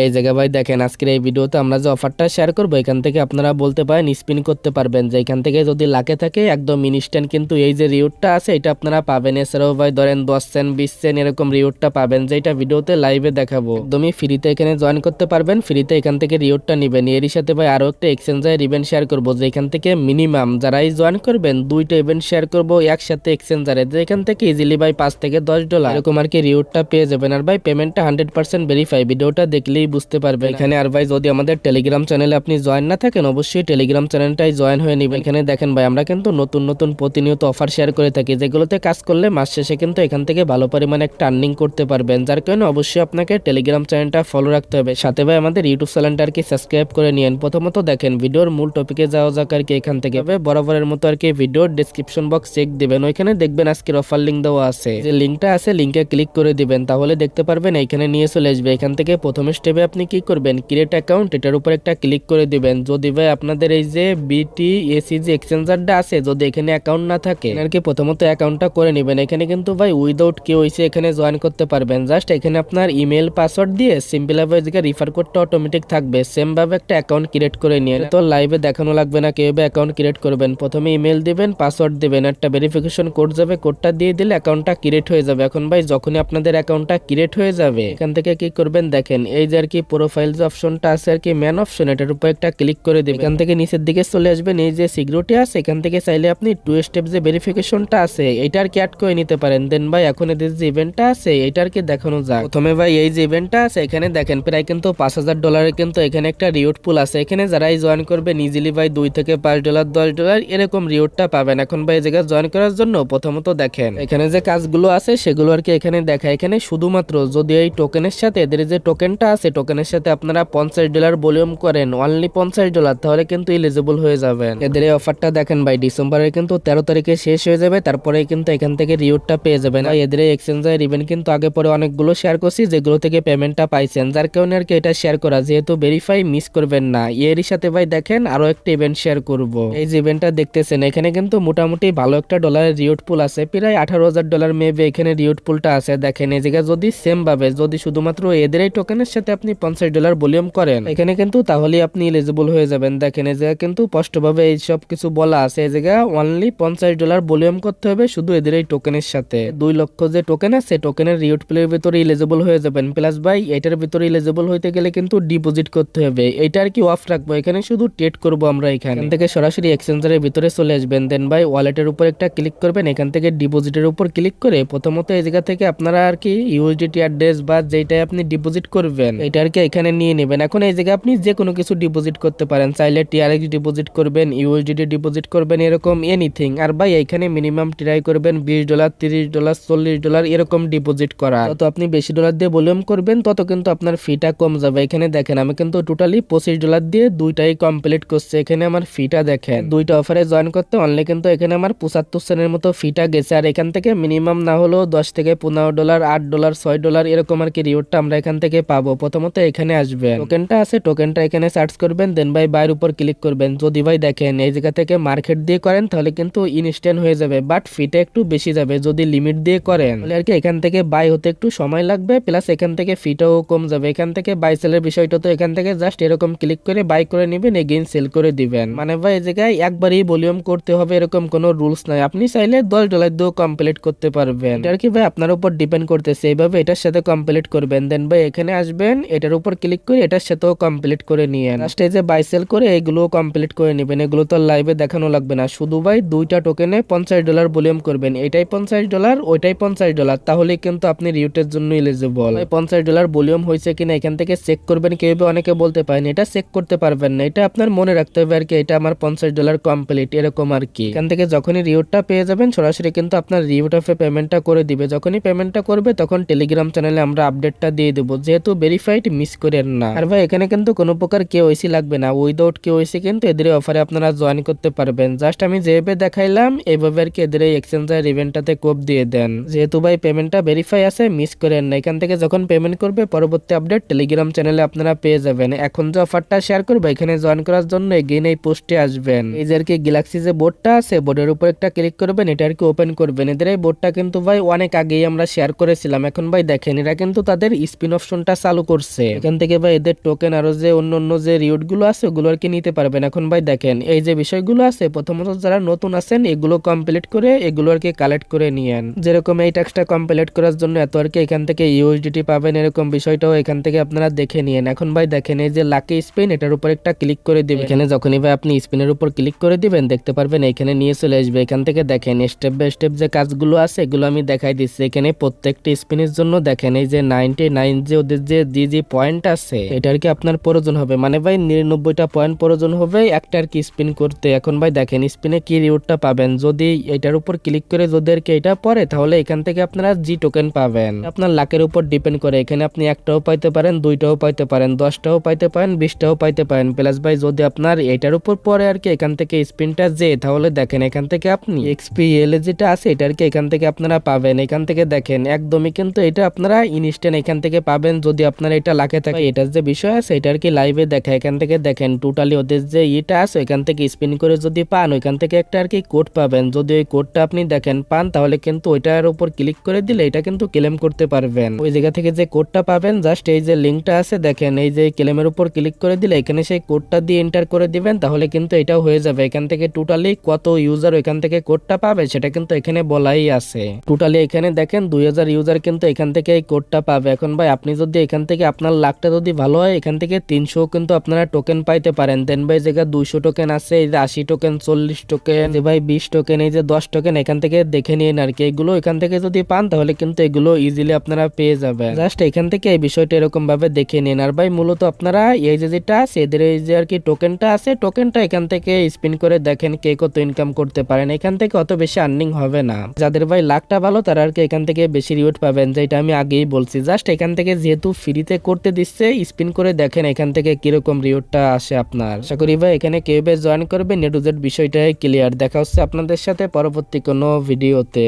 এই জায়গা ভাই দেখেন আজকের এই ভিডিওতে আমরা যে অফারটা শেয়ার করবো এখান থেকে আপনারা বলতে পারেন স্পিন করতে পারবেন, যে এখান থেকে যদি লাখে থাকে একদম ইনস্ট্যান্ট কিন্তু এই যে রিওয়ার্ডটা আছে এটা আপনারা পাবেন। এছাড়াও ভাই ধরেন 10 সেন্ট 20 সেন্ট এরকম রিওয়ার্ডটা পাবেন, যেটা ভিডিওতে লাইভে দেখাবো। একদমই ফ্রিতে এখানে জয়েন করতে পারবেন, ফ্রিতে এখান থেকে রিওয়ার্ডটা নেবেন। এরই সাথে ভাই আরো একটা এক্সচেঞ্জের ইভেন্ট শেয়ার করবো, যে এখান থেকে মিনিমাম যারাই জয়েন করবেন দুইটা ইভেন্ট শেয়ার করবো একসাথে এক্সচেঞ্জারে, যে এখান থেকে ইজিলি ভাই $5 থেকে $10 এরকম আর কি রিওয়ার্ডটা পেয়ে যাবেন। আর ভাই পেমেন্টটা 100% ভেরিফাই, ভিডিওটা দেখলেই বুঝতে পারবেন। এখানে আর ভাই যদি আমাদের টেলিগ্রাম চ্যানেলে আপনি জয়েন না থাকেন অবশ্যই টেলিগ্রাম চ্যানেলটাই জয়েন হয়ে নেবেন। এখানে দেখেন ভাই আমরা কিন্তু নতুন নতুন প্রতিনিয়ত অফার শেয়ার করে থাকি, যেগুলোতে কাজ করলে মাস শেষে কিন্তু এখান থেকে ভালো পরিমাণে একটা আর্নিং করতে পারবেন। যার কারণে অবশ্যই আপনাকে টেলিগ্রাম চ্যানেলটা ফলো রাখতে হবে, সাথে ভাই আমাদের ইউটিউব চ্যানেলটা আর কি সাবস্ক্রাইব করে নিন। প্রথমত দেখেন ভিডিওর মূল টপিকে যাওয়া যাক আর কি। এখান থেকে বরাবরের মতো আর কি ভিডিওর ডেসক্রিপশন বক্স চেক দিবেন, ওইখানে দেখবেন আজকের অফার লিঙ্ক দেওয়া আছে, যে লিঙ্কটা আছে লিঙ্কে ক্লিক করে দিবেন, তাহলে দেখতে পারবেন এইখানে নিয়ে চলে আসবে। এখান থেকে প্রথম স্টেপে আপনি কি করবেন, ক্রিয়েট অ্যাকাউন্ট এটার উপর একটা ক্লিক করে দিবেন। যদি ভাই আপনাদের এই যে BTC যে এক্সচেঞ্জারটা আছে যদি এখানে অ্যাকাউন্ট না থাকে আর কি প্রথমত অ্যাকাউন্টটা করে নেবেন। এখানে কিন্তু ভাই উইদাউট KYC এখানে জয়েন করতে পারবেন। জাস্ট এখানে আপনার ইমেল পাসওয়ার্ড দিয়ে সিম্পল ভাবে এদিকে রিফার কোডটা অটোমেটিক থাকবে, সেম ভাবে একটা অ্যাকাউন্ট ক্রিয়েট করে নিয়ে তো লাইভে দেখানো লাগবে না কিভাবে অ্যাকাউন্ট ক্রিয়েট করবেন। প্রথমে ইমেল দিবেন, পাসওয়ার্ড দিবেন, একটা ভেরিফিকেশন কোড যাবে, কোডটা দিয়ে দিলে অ্যাকাউন্টটা ক্রিয়েট হয়ে যাবে। এখন ভাই যখনই আপনাদের অ্যাকাউন্টটা ক্রিয়েট হয়ে যাবে এখান থেকে কি করবেন দেখেন এই যে আর কি প্রোফাইল যে অপশনটা আছে আর কি মেন অপশন, এটার উপর একটা ক্লিক করে দিবেন। এখান থেকে নিচের দিকে চলে আসবেন, এই যে সিকিউরিটি আছে এখান থেকে চাইলে আপনি 2 স্টেপ যে ভেরিফিকেশনটা আছে এটা আর কি অ্যাড করে নিতে পারেন। দেন ভাই এখন এদের যে ইভেন্টটা আছে এটা আর কি দেখানো যাক। প্রথমে ভাই এই যে ইভেন্টটা আছে এখানে দেখেন প্রায় কিন্তু $5000 কিন্তু এখানে একটা রিওয়ার্ড পুল আছে। এখানে যারাই জয়েন করবেন ইজিলি ভাই $2 থেকে $5 $10 এরকম রিওয়ার্ডটা পাবেন। এখন ভাই এই জায়গায় জয়েন করার জন্য প্রথমত দেখেন এখানে যে কাজগুলো আছে সেগুলো আর কি এখানে দেখা। এখানে শুধুমাত্র যদি এই টোকেনের সাথে এদের যে টোকেনটা আছে টোকেনের সাথে আপনারা $50 ভলিউম করেন, অনলি $50, তাহলে কিন্তু এলিজিবল হয়ে যাবেন। এদের এই অফারটা দেখেন ভাই ডিসেম্বরের কিন্তু 13 তারিখে শেষ হয়ে যাবে, তারপরে কিন্তু এখান থেকে রিওয়ার্ডটা পেয়ে যাবেন। ভাই এদের এই এক্সচেঞ্জের ইভেন্ট কিন্তু আগে পরে অনেকগুলো শেয়ার করছি যেগুলো থেকে পেমেন্টটা পাইছেন, যার কারণে আর কি এটা শেয়ার করা, যেহেতু ভেরিফাই মিস করবেন না। এরই সাথে ভাই দেখেন আরো একটা ইভেন্ট শেয়ার করব। এই যে ইভেন্টটা দেখতেছেন এখানে কিন্তু মোটামুটি ভালো একটা ডলারের রিওয়ার্ড পুল আছে, প্রায় $18,000 মেবি এখানে রিওয়ার্ড পুলটা আছে। দেখেন এই জায়গায় যদি সেম ভাবে যদি শুধুমাত্র এদের এই টোকেনের সাথে আপনি $50 ভলিউম করেন এখানে কিন্তু তাহলে আপনি এলিজিবল হয়ে যাবেন। দেখেন এই জায়গায় কিন্তু স্পষ্টভাবে এই সব কিছু বলা আছে, এই জায়গায় অনলি $50 ভলিউম করতে হবে শুধু এদের এই টোকেনের সাথে। 2 লক্ষ যে টোকেন আছে টোকেনের রিওয়ার্ড পুলের ভিতরে এলিজিবল হয়ে যাবেন। প্লাস ভাই এটার ভিতরে এলিজিবল হইতে গেলে কিন্তু ডিপোজিট করতে হবে, এটা আর কি অফ রাখবো। এখানে শুধু ট্রেড করব আমরা, এখান থেকে সরাসরি এক্সচেঞ্জারের ভিতরে চলে আসবেন। দেন ভাই ওয়ালেটের উপর একটা ক্লিক করবেন, এখান থেকে ডিপোজিটের উপর ক্লিক করে প্রথমত এই জায়গা থেকে আপনারা আর কি USDT অ্যাড্রেস বা যেটাই আপনি ডিপোজিট করবেন এটা আর কি এখানে নিয়ে নেবেন। এখন এই জায়গায় আপনি যে কোনো কিছু ডিপোজিট করতে পারেন, চাইলে TRX ডিপোজিট করবেন, USDT ডিপোজিট করবেন, এরকম এনিথিং। আর ভাই এখানে মিনিমাম ট্রাই করবেন $20 $30 $40 এরকম ডিপোজিট করা। তত আপনি বেশি ডলার দিয়ে ভলিউম করবেন তত কিন্তু আপনার ফিটা কম যাবে। এখানে দেখেন আমি কিন্তু টোটালি $25 দিয়ে দুইটাই কমপ্লিট করছি। এখানে আমার ফিটা দেখেন দুইটা অফারে জয়েন করতে অনলি কিন্তু এখানে আমার 75 সেন্টের মতো ফিটা গেছে। আর এখান থেকে মিনিমাম না হলেও $10 থেকে $15 $8 $6 এরকম আর কি রিওয়ার্ডটা আমরা এখান থেকে পাবো। প্রথমত এখানে আসবেন, টোকেনটা আছে টোকেনটা এখানে সার্চ করবেন, দেন ভাই বাইর উপর ক্লিক করবেন। যদি ভাই দেখেন এই জায়গা থেকে মার্কেট দিয়ে করেন তাহলে কিন্তু ইনস্ট্যান্ট হয়ে যাবে, বাট ফিটা একটু বেশি যাবে। যদি লিমিট দিয়ে করেন তাহলে আর কি এখান থেকে বাই হতে একটু সময় লাগবে, প্লাস এখান থেকে ফিটাও কম যাবে। এখান থেকে বাই সেলের বিষয়টা তো এখান থেকে জাস্ট এরকম ক্লিক করে বাই করে নেবেন, এগেইন সেল করে দিবেন। মানে ভাই এই জায়গায় একবারই ভলিউম করতে হবে এরকম কোনো রুলস নাই, আপনি চাইলে $10 দিয়েও কমপ্লিট করতে পারবেন। এটা আর কি ভাই আপনার উপর ডিপেন্ড করতেছে, এইভাবে এটার সাথে কমপ্লিট করবেন। দেন ভাই এখানে আসবেন, এটার উপর ক্লিক করে এটার সাথেও কমপ্লিট করে নিয়েন। লাস্টে যে বাই সেল করে এগুলো কমপ্লিট করে নেবেন। এগুলো তো লাইভে দেখানো লাগবে না, শুধু ভাই দুইটা টোকেনে $50 ভলিউম করবেন, এটাই $50 ওইটাই $50, তাহলে কিন্তু আপনি রিওয়ার্ডের জন্য এলিজিবল। ভাই $50 ভলিউম হয়েছে কিনা এখান থেকে চেক করবেন। কেউ অনেকে বলতে পারেন এটা চেক করতে পারবেন না, এটা আপনার মনে রাখতে হবে আর কি, এটা আমার $50 কমপ্লিট এরকম আর কি। এখান থেকে যখনই রিওয়ার্ডটা পেয়ে যাবেন সরাসরি কিন্তু আপনার রিওয়ার্ড অফে পেমেন্টটা করে দিবে। যখনই পেমেন্টটা করবে তখন টেলিগ্রাম চ্যানেলে আমরা আপডেটটা দিয়ে দেবো, যেহেতু ভেরিফাইড মিস করেন না। আর ভাই এখানে কিন্তু কোনো প্রকার KYC লাগবে না, উইদাউট KYC কিন্তু এদের অফারে আপনারা জয়েন করতে পারবেন। জাস্ট আমি যেভাবে দেখাইলাম এইভাবে আর কি এদের এই এক্সচেঞ্জার ইভেন্টটাতে কোপ দিয়ে দেন, যেহেতু ভাই পেমেন্টটা ভেরিফাই আছে মিস করেন না। এখান থেকে যখন পেমেন্ট করবে পরবর্তী আপডেট টেলিগ্রাম চ্যানেলে আপনারা পেয়ে যাবেন। এখন যে অফারটা শেয়ার করবে এখানে জয়েন করার জন্য এগেইন এই পোস্টে আসবেন, এই যে আর কি গ্যালাক্সি যে বোর্ডটা আছে বোর্ডের উপর একটা ক্লিক করবেন, এটা আর কি ওপেন করবেন। এদের এই বোর্ডটা কিন্তু ভাই অনেক আগেই আমরা শেয়ার করেছিলাম। এখন ভাই দেখেন এরা কিন্তু তাদের স্পিন অপশনটা চালু করছে। করছে। এখান থেকে ভাই এদের টোকেন আরো যে অন্য যে রিওয়ার্ড গুলো আছে ওগুলো আর কি নিতে পারবেন। এখন ভাই দেখেন এই যে বিষয়গুলো আছে, প্রথমত যারা নতুন আছেন এগুলো কমপ্লিট করে এগুলো আর কি কালেক্ট করে নিয়েন। যেরকম এই টাস্কটা কমপ্লিট করার জন্য এত আর কি এখান থেকে ইউএসডিটি পাবেন, এরকম বিষয়টাও এখান থেকে আপনারা দেখে নিয়েন। এখন ভাই দেখেন এই যে লাকি স্পিন, এটার উপর একটা ক্লিক করে দিবেন। এখানে যখনই ভাই আপনি স্পিনের উপর ক্লিক করে দিবেন দেখতে পারবেন এখানে নিয়ে চলে আসবে। এখান থেকে দেখেন স্টেপ বাই স্টেপ যে কাজগুলো আছে এগুলো আমি দেখাই দিচ্ছি। এখানে প্রত্যেকটি স্পিনের জন্য দেখেন এই যে 99 যে ওদের যে জি পয়েন্ট আছে এটা আর কি আপনার প্রয়োজন হবে, মানে ভাই 99টা পয়েন্ট প্রয়োজন হবে একটা আর কি স্পিন করতে। এখন ভাই দেখেন স্পিনে কি রিওয়ার্ডটা পাবেন, যদি এটার উপর ক্লিক করে যদি আর কি এটা পড়ে তাহলে এখান থেকে আপনারা জি টোকেন পাবেন। আপনার লাকের উপর ডিপেন্ড করে, এখানে আপনি একটাও পাইতে পারেন, দুইটাও পাইতে পারেন, 10টাও পাইতে পারেন, 20টাও পাইতে পারেন। প্লাস ভাই যদি আপনার এটার উপর পরে আর কি এখান থেকে স্পিনটা যে, তাহলে দেখেন এখান থেকে আপনি এক্সপিএল যেটা আছে এটা আর কি এখান থেকে আপনারা পাবেন। এখান থেকে দেখেন একদমই কিন্তু এটা আপনারা ইনস্ট্যান্ট এখান থেকে পাবেন যদি আপনার এটা লাকে থাকে। এটার যে বিষয় আছে এটা আর কি লাইভে দেখা। এখান থেকে দেখেন টোটালি ওদের যে এটা আছে এখান থেকে স্পিন করে যদি পান ওইখান থেকে একটা আর কি কোড পাবেন। যদি ওই কোডটা আপনি দেখেন পান তাহলে কিন্তু ওইটার উপর ক্লিক করে দিলে এটা কিন্তু ক্লেম করতে পারবেন। ওই জায়গা থেকে যে কোডটা পাবেন জাস্ট এই যে লিঙ্কটা আছে দেখেন এই যে ক্লেমের উপর ক্লিক করে দিলে এখানে সেই কোডটা দিয়ে এন্টার করে দিবেন, তাহলে কিন্তু এটাও হয়ে যাবে। এখান থেকে টোটালি কত ইউজার এখান থেকে কোডটা পাবে সেটা কিন্তু এখানে বলাই আছে। টোটালি এখানে দেখেন 2000 ইউজার কিন্তু এখান থেকে এই কোডটা পাবে। এখন ভাই আপনি যদি এখান থেকে আপনার লাকটা যদি ভালো হয় এখান থেকে 300 কিন্তু আপনারা টোকেন পাইতে পারেন। দেন ভাই জায়গা 200 টোকেন আছে, এই যে 80 টোকেন, 40 টোকেন, যে ভাই 20 টোকেন, এই যে 10 টোকেন এখান থেকে দেখে নিন আর কি। এগুলো এখান থেকে যদি পান তাহলে কিন্তু এগুলো ইজিলি আপনারা পেয়ে যাবেন। জাস্ট এখান থেকে এই বিষয়টা এরকম ভাবে দেখে নিন। আর ভাই মূলত আপনারা এই যে যেটা আছে এদের এই যে আর কি টোকেনটা আছে, টোকেনটা এখান থেকে স্পিন করে দেখেন কে কত ইনকাম করতে পারেন। এখান থেকে অত বেশি আর্নিং হবে না। যাদের ভাই লাকটা ভালো তারা আর কি এখান থেকে বেশি রিওয়ার্ড পাবেন, যেটা আমি আগেই বলছি। জাস্ট এখান থেকে যেহেতু ফ্রিতে করতে দিচ্ছে স্পিন করে দেখেন এখান থেকে কিরকম রিওয়ার্ডটা আসে আপনার। আশা করি ভাই এখানে কেউ জয়েন করবে, নেট টু জেড বিষয়টাই ক্লিয়ার। দেখা হচ্ছে আপনাদের সাথে পরবর্তী কোনো ভিডিওতে।